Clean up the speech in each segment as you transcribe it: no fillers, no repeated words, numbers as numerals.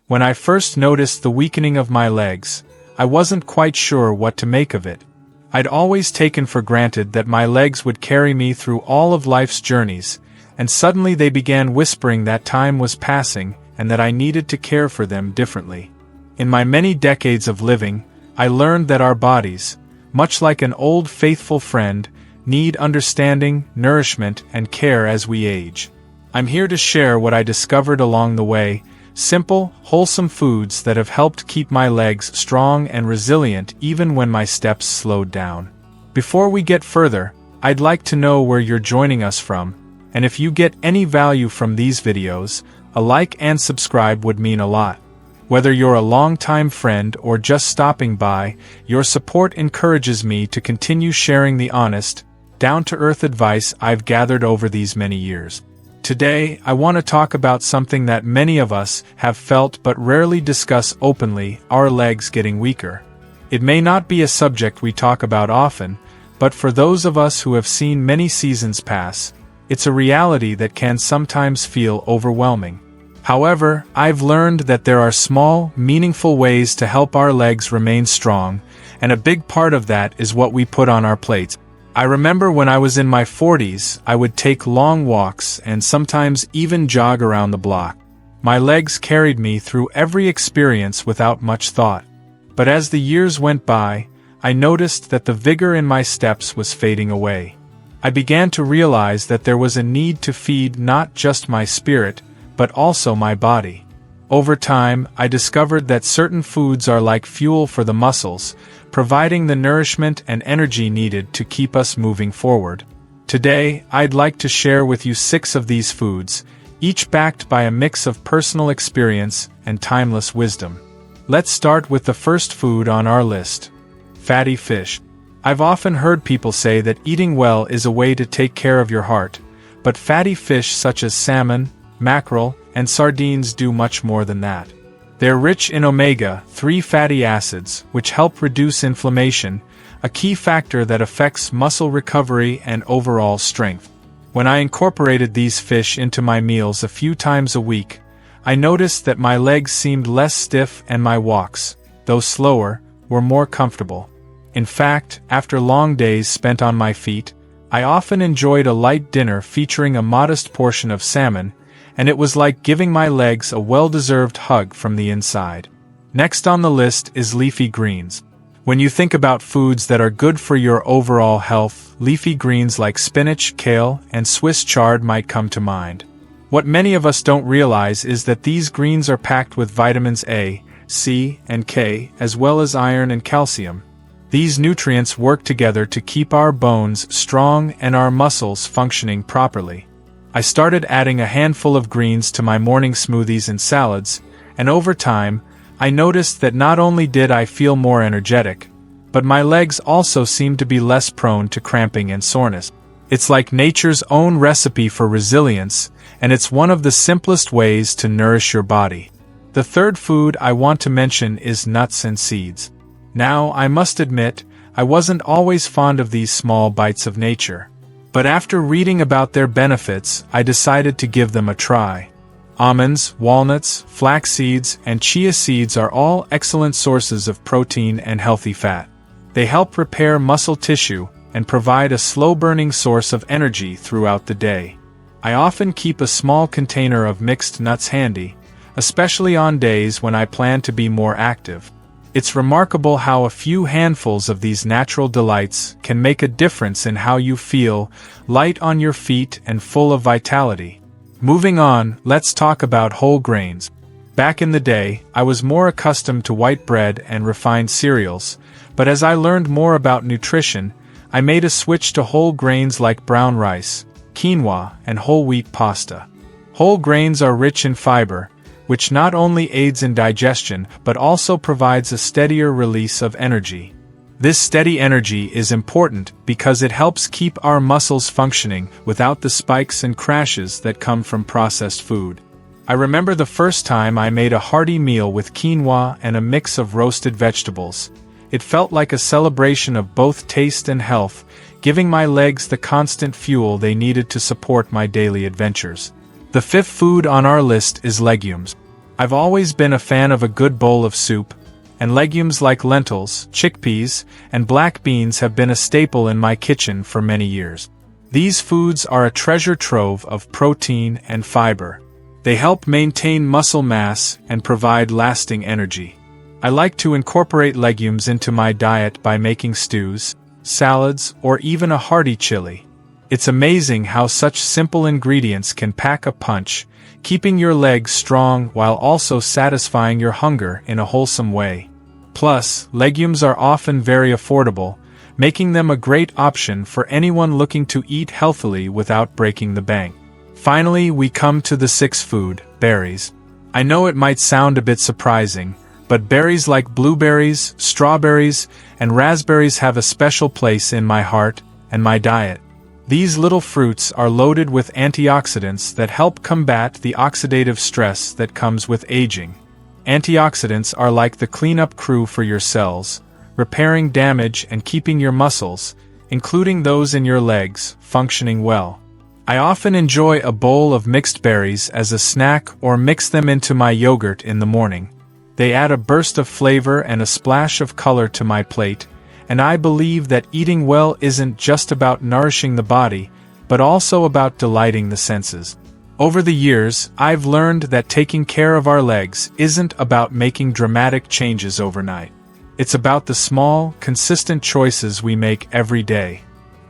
When I first noticed the weakening of my legs, I wasn't quite sure what to make of it. I'd always taken for granted that my legs would carry me through all of life's journeys, and suddenly they began whispering that time was passing and that I needed to care for them differently. In my many decades of living, I learned that our bodies, much like an old faithful friend, need understanding, nourishment, and care as we age. I'm here to share what I discovered along the way, simple, wholesome foods that have helped keep my legs strong and resilient even when my steps slowed down. Before we get further, I'd like to know where you're joining us from, and if you get any value from these videos, a like and subscribe would mean a lot. Whether you're a long-time friend or just stopping by, your support encourages me to continue sharing the honest, down-to-earth advice I've gathered over these many years. Today, I want to talk about something that many of us have felt but rarely discuss openly: our legs getting weaker. It may not be a subject we talk about often, but for those of us who have seen many seasons pass, it's a reality that can sometimes feel overwhelming. However, I've learned that there are small, meaningful ways to help our legs remain strong, and a big part of that is what we put on our plates. I remember when I was in my 40s, I would take long walks and sometimes even jog around the block. My legs carried me through every experience without much thought. But as the years went by, I noticed that the vigor in my steps was fading away. I began to realize that there was a need to feed not just my spirit, but also my body. Over time, I discovered that certain foods are like fuel for the muscles, providing the nourishment and energy needed to keep us moving forward. Today, I'd like to share with you 6 of these foods, each backed by a mix of personal experience and timeless wisdom. Let's start with the first food on our list: fatty fish. I've often heard people say that eating well is a way to take care of your heart, but fatty fish such as salmon, mackerel, and sardines do much more than that. They're rich in omega-3 fatty acids, which help reduce inflammation, a key factor that affects muscle recovery and overall strength. When I incorporated these fish into my meals a few times a week, I noticed that my legs seemed less stiff and my walks, though slower, were more comfortable. In fact, after long days spent on my feet, I often enjoyed a light dinner featuring a modest portion of salmon, and it was like giving my legs a well-deserved hug from the inside. Next on the list is leafy greens. When you think about foods that are good for your overall health, leafy greens like spinach, kale, and Swiss chard might come to mind. What many of us don't realize is that these greens are packed with vitamins A, C, and K, as well as iron and calcium. These nutrients work together to keep our bones strong and our muscles functioning properly. I started adding a handful of greens to my morning smoothies and salads, and over time, I noticed that not only did I feel more energetic, but my legs also seemed to be less prone to cramping and soreness. It's like nature's own recipe for resilience, and it's one of the simplest ways to nourish your body. The third food I want to mention is nuts and seeds. Now, I must admit, I wasn't always fond of these small bites of nature. But after reading about their benefits, I decided to give them a try. Almonds, walnuts, flax seeds, and chia seeds are all excellent sources of protein and healthy fat. They help repair muscle tissue and provide a slow-burning source of energy throughout the day. I often keep a small container of mixed nuts handy, especially on days when I plan to be more active. It's remarkable how a few handfuls of these natural delights can make a difference in how you feel, light on your feet and full of vitality. Moving on, let's talk about whole grains. Back in the day, I was more accustomed to white bread and refined cereals, but as I learned more about nutrition, I made a switch to whole grains like brown rice, quinoa, and whole wheat pasta. Whole grains are rich in fiber, which not only aids in digestion but also provides a steadier release of energy. This steady energy is important because it helps keep our muscles functioning without the spikes and crashes that come from processed food. I remember the first time I made a hearty meal with quinoa and a mix of roasted vegetables. It felt like a celebration of both taste and health, giving my legs the constant fuel they needed to support my daily adventures. The fifth food on our list is legumes. I've always been a fan of a good bowl of soup, and legumes like lentils, chickpeas, and black beans have been a staple in my kitchen for many years. These foods are a treasure trove of protein and fiber. They help maintain muscle mass and provide lasting energy. I like to incorporate legumes into my diet by making stews, salads, or even a hearty chili. It's amazing how such simple ingredients can pack a punch, keeping your legs strong while also satisfying your hunger in a wholesome way. Plus, legumes are often very affordable, making them a great option for anyone looking to eat healthily without breaking the bank. Finally, we come to the sixth food, berries. I know it might sound a bit surprising, but berries like blueberries, strawberries, and raspberries have a special place in my heart and my diet. These little fruits are loaded with antioxidants that help combat the oxidative stress that comes with aging. Antioxidants are like the cleanup crew for your cells, repairing damage and keeping your muscles, including those in your legs, functioning well. I often enjoy a bowl of mixed berries as a snack or mix them into my yogurt in the morning. They add a burst of flavor and a splash of color to my plate, and I believe that eating well isn't just about nourishing the body, but also about delighting the senses. Over the years, I've learned that taking care of our legs isn't about making dramatic changes overnight. It's about the small, consistent choices we make every day.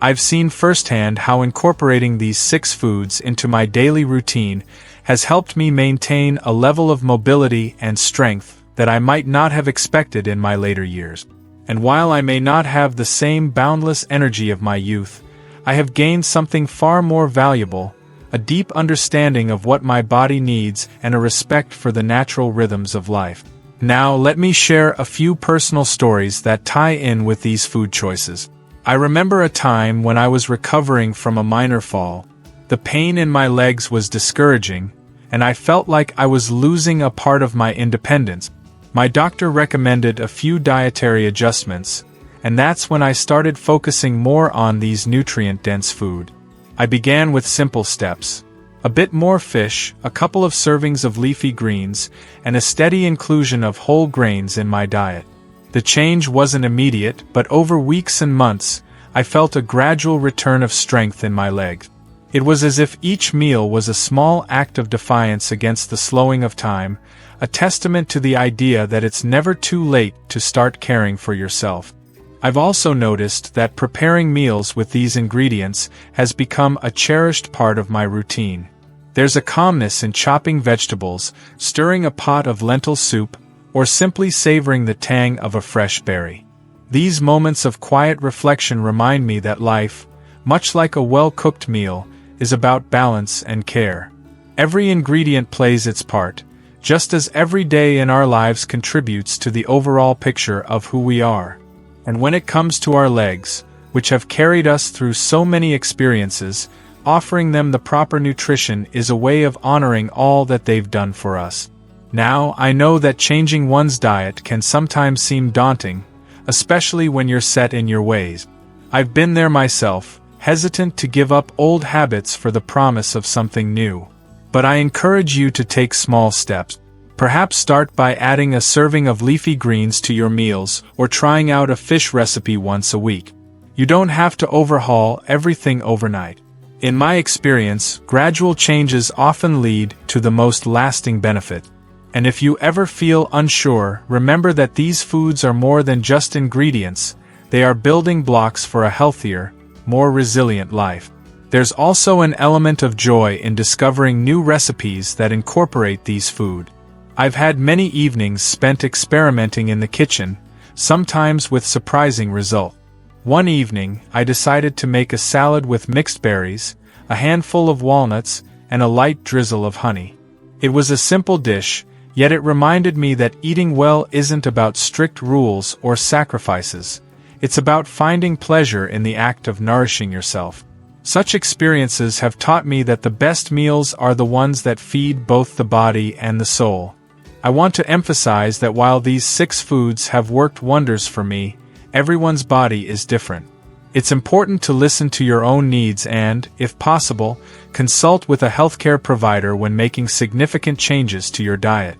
I've seen firsthand how incorporating these 6 foods into my daily routine has helped me maintain a level of mobility and strength that I might not have expected in my later years. And while I may not have the same boundless energy of my youth, I have gained something far more valuable, a deep understanding of what my body needs and a respect for the natural rhythms of life. Now let me share a few personal stories that tie in with these food choices. I remember a time when I was recovering from a minor fall. The pain in my legs was discouraging, and I felt like I was losing a part of my independence. My doctor recommended a few dietary adjustments, and that's when I started focusing more on these nutrient-dense food. I began with simple steps. A bit more fish, a couple of servings of leafy greens, and a steady inclusion of whole grains in my diet. The change wasn't immediate, but over weeks and months, I felt a gradual return of strength in my legs. It was as if each meal was a small act of defiance against the slowing of time, a testament to the idea that it's never too late to start caring for yourself. I've also noticed that preparing meals with these ingredients has become a cherished part of my routine. There's a calmness in chopping vegetables, stirring a pot of lentil soup, or simply savoring the tang of a fresh berry. These moments of quiet reflection remind me that life, much like a well-cooked meal, is about balance and care. Every ingredient plays its part, just as every day in our lives contributes to the overall picture of who we are. And when it comes to our legs, which have carried us through so many experiences, offering them the proper nutrition is a way of honoring all that they've done for us. Now, I know that changing one's diet can sometimes seem daunting, especially when you're set in your ways. I've been there myself, hesitant to give up old habits for the promise of something new. But I encourage you to take small steps. Perhaps start by adding a serving of leafy greens to your meals or trying out a fish recipe once a week. You don't have to overhaul everything overnight. In my experience, gradual changes often lead to the most lasting benefit. And if you ever feel unsure, remember that these foods are more than just ingredients, they are building blocks for a healthier, more resilient life. There's also an element of joy in discovering new recipes that incorporate these foods. I've had many evenings spent experimenting in the kitchen, sometimes with surprising results. One evening, I decided to make a salad with mixed berries, a handful of walnuts, and a light drizzle of honey. It was a simple dish, yet it reminded me that eating well isn't about strict rules or sacrifices. It's about finding pleasure in the act of nourishing yourself. Such experiences have taught me that the best meals are the ones that feed both the body and the soul. I want to emphasize that while these 6 foods have worked wonders for me, everyone's body is different. It's important to listen to your own needs and, if possible, consult with a healthcare provider when making significant changes to your diet.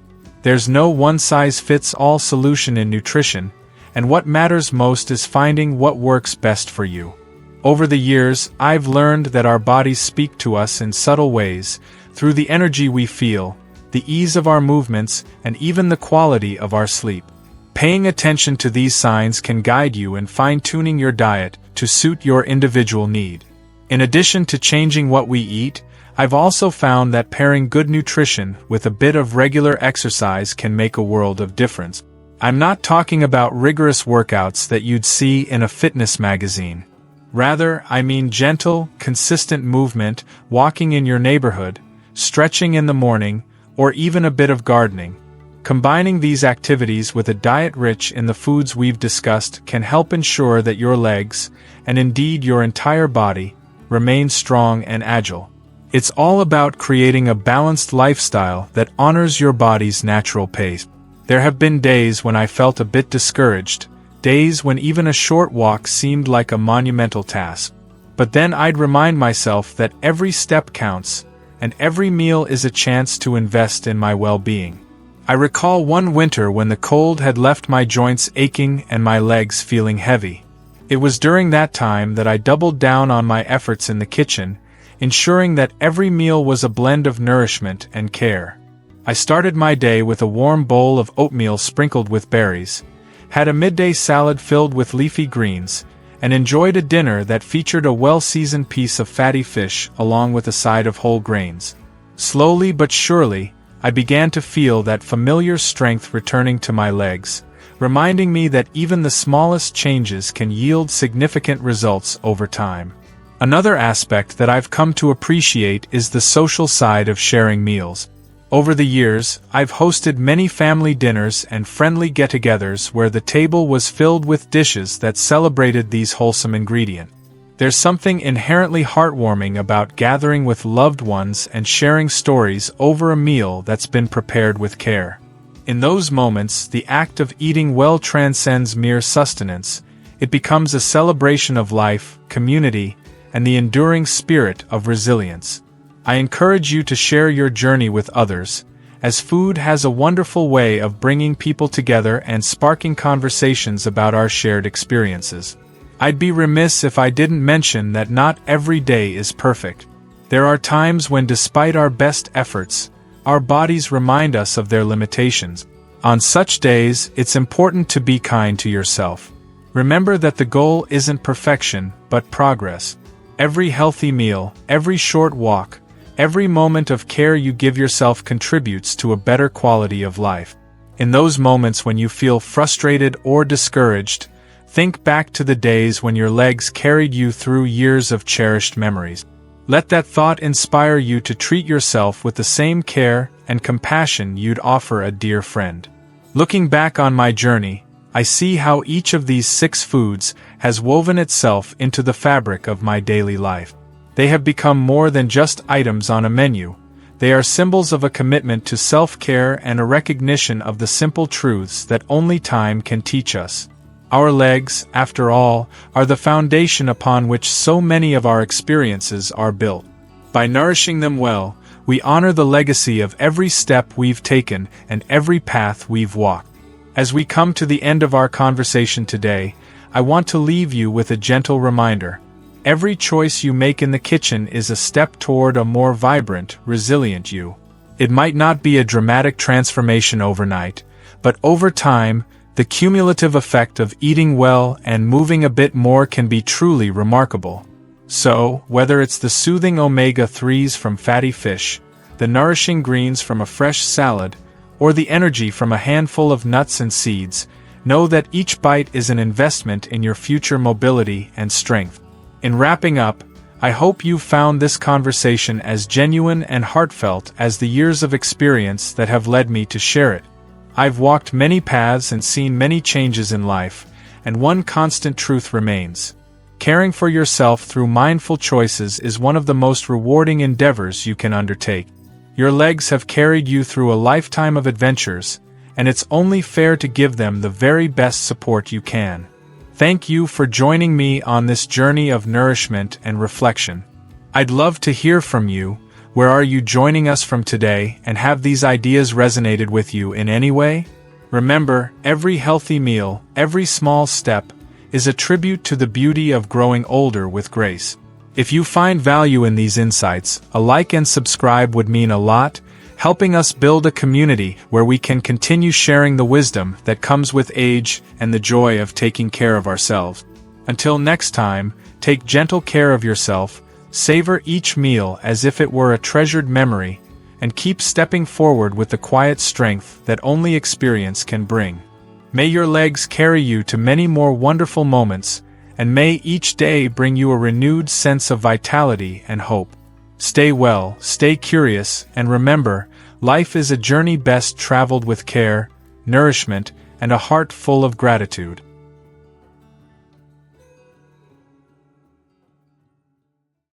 There's no one-size-fits-all solution in nutrition, and what matters most is finding what works best for you. Over the years, I've learned that our bodies speak to us in subtle ways, through the energy we feel, the ease of our movements, and even the quality of our sleep. Paying attention to these signs can guide you in fine-tuning your diet to suit your individual need. In addition to changing what we eat, I've also found that pairing good nutrition with a bit of regular exercise can make a world of difference. I'm not talking about rigorous workouts that you'd see in a fitness magazine. Rather, I mean gentle, consistent movement, walking in your neighborhood, stretching in the morning, or even a bit of gardening. Combining these activities with a diet rich in the foods we've discussed can help ensure that your legs, and indeed your entire body, remain strong and agile. It's all about creating a balanced lifestyle that honors your body's natural pace. There have been days when I felt a bit discouraged, days when even a short walk seemed like a monumental task. But then I'd remind myself that every step counts, and every meal is a chance to invest in my well-being. I recall one winter when the cold had left my joints aching and my legs feeling heavy. It was during that time that I doubled down on my efforts in the kitchen, ensuring that every meal was a blend of nourishment and care. I started my day with a warm bowl of oatmeal sprinkled with berries, had a midday salad filled with leafy greens, and enjoyed a dinner that featured a well-seasoned piece of fatty fish along with a side of whole grains. Slowly but surely, I began to feel that familiar strength returning to my legs, reminding me that even the smallest changes can yield significant results over time. Another aspect that I've come to appreciate is the social side of sharing meals. Over the years, I've hosted many family dinners and friendly get-togethers where the table was filled with dishes that celebrated these wholesome ingredients. There's something inherently heartwarming about gathering with loved ones and sharing stories over a meal that's been prepared with care. In those moments, the act of eating well transcends mere sustenance. It becomes a celebration of life, community, and the enduring spirit of resilience. I encourage you to share your journey with others, as food has a wonderful way of bringing people together and sparking conversations about our shared experiences. I'd be remiss if I didn't mention that not every day is perfect. There are times when, despite our best efforts, our bodies remind us of their limitations. On such days, it's important to be kind to yourself. Remember that the goal isn't perfection, but progress. Every healthy meal, every short walk, every moment of care you give yourself contributes to a better quality of life. In those moments when you feel frustrated or discouraged, think back to the days when your legs carried you through years of cherished memories. Let that thought inspire you to treat yourself with the same care and compassion you'd offer a dear friend. Looking back on my journey, I see how each of these 6 foods has woven itself into the fabric of my daily life. They have become more than just items on a menu. They are symbols of a commitment to self-care and a recognition of the simple truths that only time can teach us. Our legs, after all, are the foundation upon which so many of our experiences are built. By nourishing them well, we honor the legacy of every step we've taken and every path we've walked. As we come to the end of our conversation today, I want to leave you with a gentle reminder. Every choice you make in the kitchen is a step toward a more vibrant, resilient you. It might not be a dramatic transformation overnight, but over time, the cumulative effect of eating well and moving a bit more can be truly remarkable. So, whether it's the soothing omega-3s from fatty fish, the nourishing greens from a fresh salad, or the energy from a handful of nuts and seeds, know that each bite is an investment in your future mobility and strength. In wrapping up, I hope you found this conversation as genuine and heartfelt as the years of experience that have led me to share it. I've walked many paths and seen many changes in life, and one constant truth remains. Caring for yourself through mindful choices is one of the most rewarding endeavors you can undertake. Your legs have carried you through a lifetime of adventures, and it's only fair to give them the very best support you can. Thank you for joining me on this journey of nourishment and reflection. I'd love to hear from you. Where are you joining us from today, and have these ideas resonated with you in any way? Remember, every healthy meal, every small step, is a tribute to the beauty of growing older with grace. If you find value in these insights, a like and subscribe would mean a lot, helping us build a community where we can continue sharing the wisdom that comes with age and the joy of taking care of ourselves. Until next time, take gentle care of yourself, savor each meal as if it were a treasured memory, and keep stepping forward with the quiet strength that only experience can bring. May your legs carry you to many more wonderful moments, and may each day bring you a renewed sense of vitality and hope. Stay well, stay curious, and remember, life is a journey best traveled with care, nourishment, and a heart full of gratitude.